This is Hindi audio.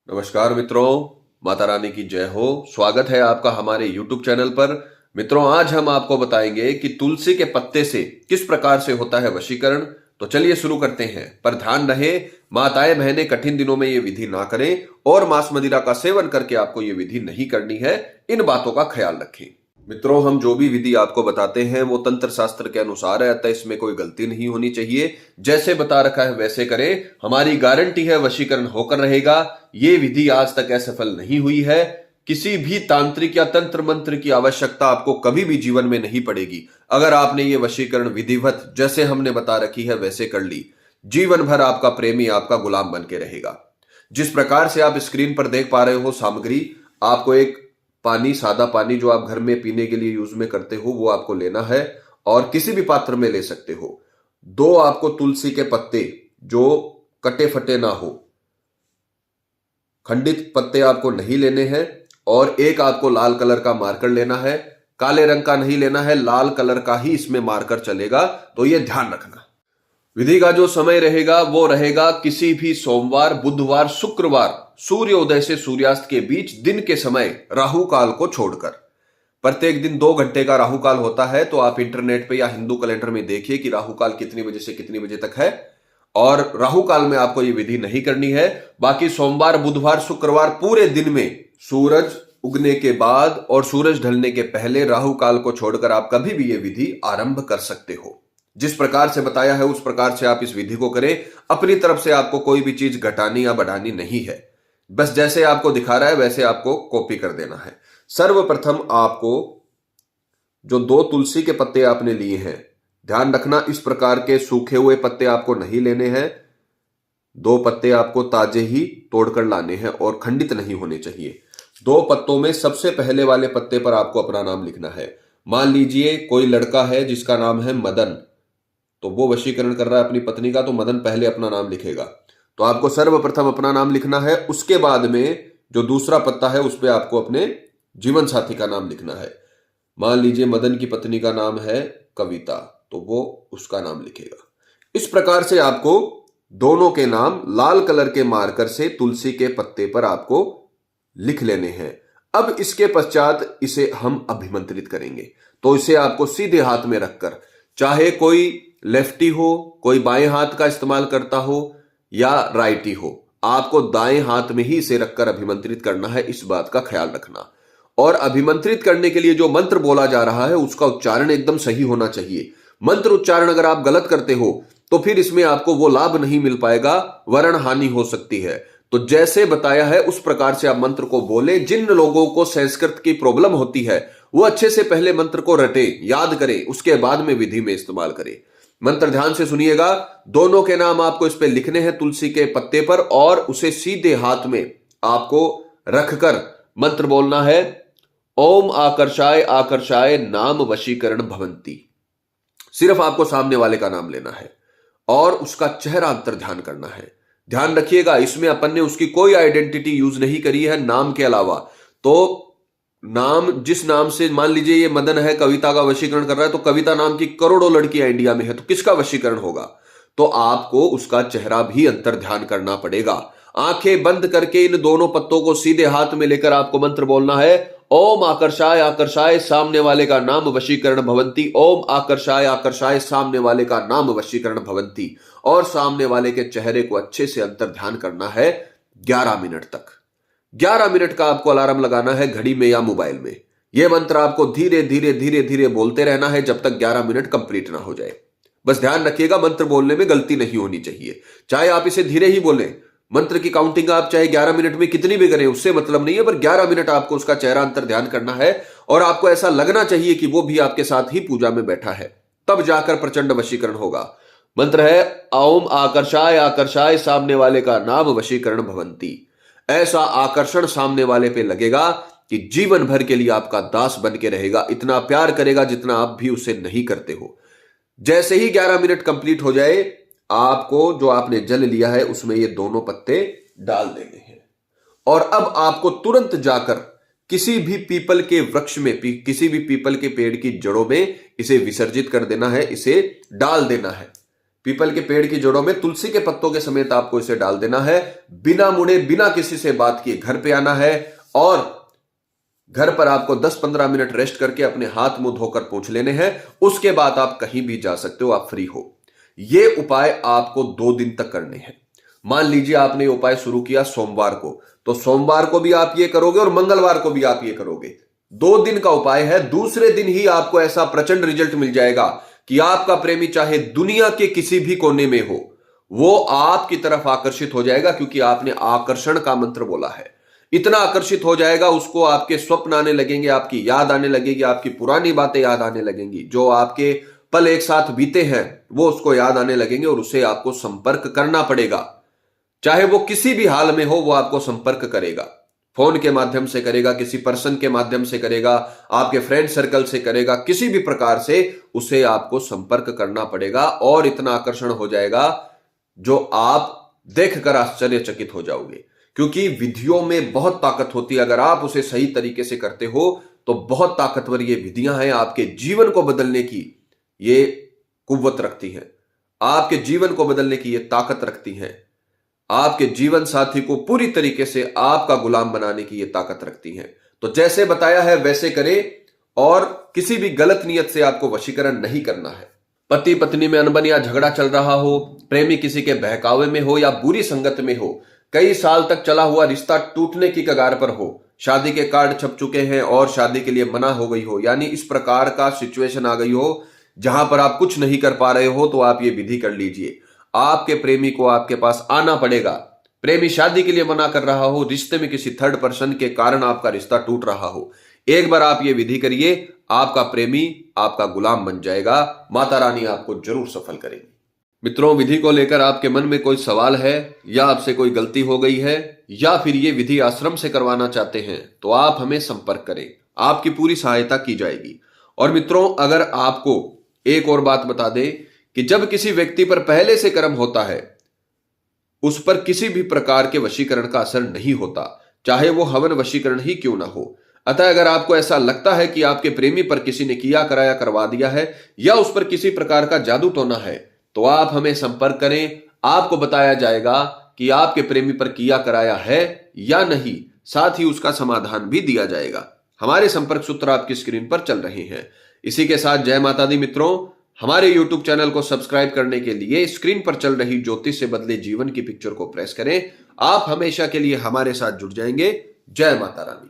नमस्कार मित्रों, माता रानी की जय हो। स्वागत है आपका हमारे YouTube चैनल पर। मित्रों, आज हम आपको बताएंगे कि तुलसी के पत्ते से किस प्रकार से होता है वशीकरण। तो चलिए शुरू करते हैं। पर ध्यान रहे, माताएं बहनें कठिन दिनों में ये विधि ना करें और मांस मदिरा का सेवन करके आपको ये विधि नहीं करनी है। इन बातों का ख्याल रखें। मित्रों, हम जो भी विधि आपको बताते हैं वो तंत्र शास्त्र के अनुसार है, अतः इसमें कोई गलती नहीं होनी चाहिए। जैसे बता रखा है वैसे करें। हमारी गारंटी है वशीकरण होकर रहेगा। ये विधि आज तक असफल नहीं हुई है। किसी भी तांत्रिक या तंत्र मंत्र की आवश्यकता आपको कभी भी जीवन में नहीं पड़ेगी अगर आपने ये वशीकरण विधिवत जैसे हमने बता रखी है वैसे कर ली। जीवन भर आपका प्रेमी आपका गुलाम बन के रहेगा। जिस प्रकार से आप स्क्रीन पर देख पा रहे हो सामग्री, आपको एक पानी, सादा पानी जो आप घर में पीने के लिए यूज में करते हो वो आपको लेना है और किसी भी पात्र में ले सकते हो। दो आपको तुलसी के पत्ते जो कटे फटे ना हो, खंडित पत्ते आपको नहीं लेने हैं। और एक आपको लाल कलर का मार्कर लेना है। काले रंग का नहीं लेना है, लाल कलर का ही इसमें मार्कर चलेगा, तो ये ध्यान रखना। विधि का जो समय रहेगा वो रहेगा किसी भी सोमवार, बुधवार, शुक्रवार सूर्योदय से सूर्यास्त के बीच दिन के समय राहु काल को छोड़कर। प्रत्येक दिन 2 घंटे का राहु काल होता है, तो आप इंटरनेट पे या हिंदू कैलेंडर में देखिए कि राहु काल कितनी बजे से कितनी बजे तक है। और राहु काल में आपको ये विधि नहीं करनी है। बाकी सोमवार, बुधवार, शुक्रवार पूरे दिन में सूरज उगने के बाद और सूरज ढलने के पहले राहु काल को छोड़कर आप कभी भी ये विधि आरंभ कर सकते हो। जिस प्रकार से बताया है उस प्रकार से आप इस विधि को करें। अपनी तरफ से आपको कोई भी चीज घटानी या बढ़ानी नहीं है। बस जैसे आपको दिखा रहा है वैसे आपको कॉपी कर देना है। सर्वप्रथम आपको जो 2 तुलसी के पत्ते आपने लिए हैं, ध्यान रखना इस प्रकार के सूखे हुए पत्ते आपको नहीं लेने हैं। 2 पत्ते आपको ताजे ही तोड़कर लाने हैं और खंडित नहीं होने चाहिए। 2 पत्तों में सबसे पहले वाले पत्ते पर आपको अपना नाम लिखना है। मान लीजिए कोई लड़का है जिसका नाम है मदन, तो वो वशीकरण कर रहा है अपनी पत्नी का, तो मदन पहले अपना नाम लिखेगा। तो आपको सर्वप्रथम अपना नाम लिखना है। उसके बाद में जो दूसरा पत्ता है उस पर आपको अपने जीवन साथी का नाम लिखना है। मान लीजिए मदन की पत्नी का नाम है कविता, तो वो उसका नाम लिखेगा। इस प्रकार से आपको दोनों के नाम लाल कलर के मार्कर से तुलसी के पत्ते पर आपको लिख लेने हैं। अब इसके पश्चात इसे हम अभिमंत्रित करेंगे। तो इसे आपको सीधे हाथ में रखकर, चाहे कोई लेफ्टी हो, कोई बाएं हाथ का इस्तेमाल करता हो या राइटी हो, आपको दाएं हाथ में ही इसे रखकर अभिमंत्रित करना है। इस बात का ख्याल रखना। और अभिमंत्रित करने के लिए जो मंत्र बोला जा रहा है उसका उच्चारण एकदम सही होना चाहिए। मंत्र उच्चारण अगर आप गलत करते हो तो फिर इसमें आपको वो लाभ नहीं मिल पाएगा, वर्ण हानि हो सकती है। तो जैसे बताया है उस प्रकार से आप मंत्र को बोले। जिन लोगों को संस्कृत की प्रॉब्लम होती है वो अच्छे से पहले मंत्र को रटे, याद करें, उसके बाद में विधि में इस्तेमाल करें। मंत्र ध्यान से सुनिएगा। दोनों के नाम आपको इस पे लिखने हैं तुलसी के पत्ते पर और उसे सीधे हाथ में आपको रखकर मंत्र बोलना है। ओम आकर्षाय आकर्षाय नाम वशीकरण भवंती। सिर्फ आपको सामने वाले का नाम लेना है और उसका चेहरा अंतर ध्यान करना है। ध्यान रखिएगा, इसमें अपन ने उसकी कोई आइडेंटिटी यूज नहीं करी है नाम के अलावा। तो नाम, जिस नाम से मान लीजिए ये मदन है, कविता का वशीकरण कर रहा है, तो कविता नाम की करोड़ों लड़कियां इंडिया में है, तो किसका वशीकरण होगा? तो आपको उसका चेहरा भी अंतर ध्यान करना पड़ेगा। आंखें बंद करके इन दोनों पत्तों को सीधे हाथ में लेकर आपको मंत्र बोलना है। ओम आकर्षाय आकर्षाय, सामने वाले का नाम वशीकरण भवंती। ओम आकर्षाय आकर्षाय, सामने वाले का नाम वशीकरण भवंती। और सामने वाले के चेहरे को अच्छे से अंतर ध्यान करना है 11 मिनट तक। 11 मिनट का आपको अलार्म लगाना है घड़ी में या मोबाइल में। यह मंत्र आपको धीरे धीरे धीरे धीरे बोलते रहना है जब तक 11 मिनट कंप्लीट ना हो जाए। बस ध्यान रखिएगा, मंत्र बोलने में गलती नहीं होनी चाहिए। चाहे आप इसे धीरे ही बोलें, मंत्र की काउंटिंग आप चाहे 11 मिनट में कितनी भी करें उससे मतलब नहीं है, पर 11 मिनट आपको उसका चेहरा अंतर ध्यान करना है। और आपको ऐसा लगना चाहिए कि वो भी आपके साथ ही पूजा में बैठा है, तब जाकर प्रचंड वशीकरण होगा। मंत्र है ओम आकर्षाय आकर्षाय, सामने वाले का नाम वशीकरण भवंती। ऐसा आकर्षण सामने वाले पे लगेगा कि जीवन भर के लिए आपका दास बन के रहेगा। इतना प्यार करेगा जितना आप भी उसे नहीं करते हो। जैसे ही 11 मिनट कंप्लीट हो जाए, आपको जो आपने जल लिया है उसमें ये दोनों पत्ते डाल देने हैं। और अब आपको तुरंत जाकर किसी भी पीपल के वृक्ष में, किसी भी पीपल के पेड़ की जड़ों में इसे विसर्जित कर देना है, इसे डाल देना है। पीपल के पेड़ की जड़ों में तुलसी के पत्तों के समेत आपको इसे डाल देना है। बिना मुड़े, बिना किसी से बात किए घर पे आना है और घर पर आपको 10-15 मिनट रेस्ट करके अपने हाथ मुंह धोकर पोंछ लेने हैं। उसके बाद आप कहीं भी जा सकते हो, आप फ्री हो। ये उपाय आपको 2 दिन तक करने हैं। मान लीजिए आपने ये उपाय शुरू किया सोमवार को, तो सोमवार को भी आप ये करोगे और मंगलवार को भी आप ये करोगे। 2 दिन का उपाय है। दूसरे दिन ही आपको ऐसा प्रचंड रिजल्ट मिल जाएगा कि आपका प्रेमी चाहे दुनिया के किसी भी कोने में हो, वो आपकी तरफ आकर्षित हो जाएगा, क्योंकि आपने आकर्षण का मंत्र बोला है। इतना आकर्षित हो जाएगा, उसको आपके स्वप्न आने लगेंगे, आपकी याद आने लगेगी, आपकी पुरानी बातें याद आने लगेंगी, जो आपके पल एक साथ बीते हैं वो उसको याद आने लगेंगे और उसे आपको संपर्क करना पड़ेगा। चाहे वो किसी भी हाल में हो, वो आपको संपर्क करेगा। फोन के माध्यम से करेगा, किसी पर्सन के माध्यम से करेगा, आपके फ्रेंड सर्कल से करेगा, किसी भी प्रकार से उसे आपको संपर्क करना पड़ेगा। और इतना आकर्षण हो जाएगा जो आप देखकर आश्चर्यचकित हो जाओगे, क्योंकि विधियों में बहुत ताकत होती है। अगर आप उसे सही तरीके से करते हो तो बहुत ताकतवर ये विधियां हैं, आपके जीवन को बदलने की ये कुव्वत रखती हैं, आपके जीवन को बदलने की ये ताकत रखती हैं, आपके जीवन साथी को पूरी तरीके से आपका गुलाम बनाने की ये ताकत रखती हैं। तो जैसे बताया है वैसे करें और किसी भी गलत नियत से आपको वशीकरण नहीं करना है। पति पत्नी में अनबन या झगड़ा चल रहा हो, प्रेमी किसी के बहकावे में हो या बुरी संगत में हो, कई साल तक चला हुआ रिश्ता टूटने की कगार पर हो, शादी के कार्ड छप चुके हैं और शादी के लिए मना हो गई हो, यानी इस प्रकार का सिचुएशन आ गई हो जहां पर आप कुछ नहीं कर पा रहे हो, तो आप ये विधि कर लीजिए। आपके प्रेमी को आपके पास आना पड़ेगा। प्रेमी शादी के लिए मना कर रहा हो, रिश्ते में किसी थर्ड पर्सन के कारण आपका रिश्ता टूट रहा हो, एक बार आप ये विधि करिए, आपका प्रेमी आपका गुलाम बन जाएगा। माता रानी आपको जरूर सफल करेगी। मित्रों, विधि को लेकर आपके मन में कोई सवाल है या आपसे कोई गलती हो गई है या फिर ये विधि आश्रम से करवाना चाहते हैं तो आप हमें संपर्क करें, आपकी पूरी सहायता की जाएगी। और मित्रों, अगर आपको एक और बात बता दें कि जब किसी व्यक्ति पर पहले से कर्म होता है, उस पर किसी भी प्रकार के वशीकरण का असर नहीं होता, चाहे वो हवन वशीकरण ही क्यों ना हो। अतः अगर आपको ऐसा लगता है कि आपके प्रेमी पर किसी ने किया कराया करवा दिया है या उस पर किसी प्रकार का जादू टोना है, तो आप हमें संपर्क करें। आपको बताया जाएगा कि आपके प्रेमी पर किया कराया है या नहीं, साथ ही उसका समाधान भी दिया जाएगा। हमारे संपर्क सूत्र आपकी स्क्रीन पर चल रहे हैं। इसी के साथ जय माता दी मित्रों। हमारे YouTube चैनल को सब्सक्राइब करने के लिए स्क्रीन पर चल रही ज्योतिष से बदले जीवन की पिक्चर को प्रेस करें। आप हमेशा के लिए हमारे साथ जुड़ जाएंगे। जय माता रानी।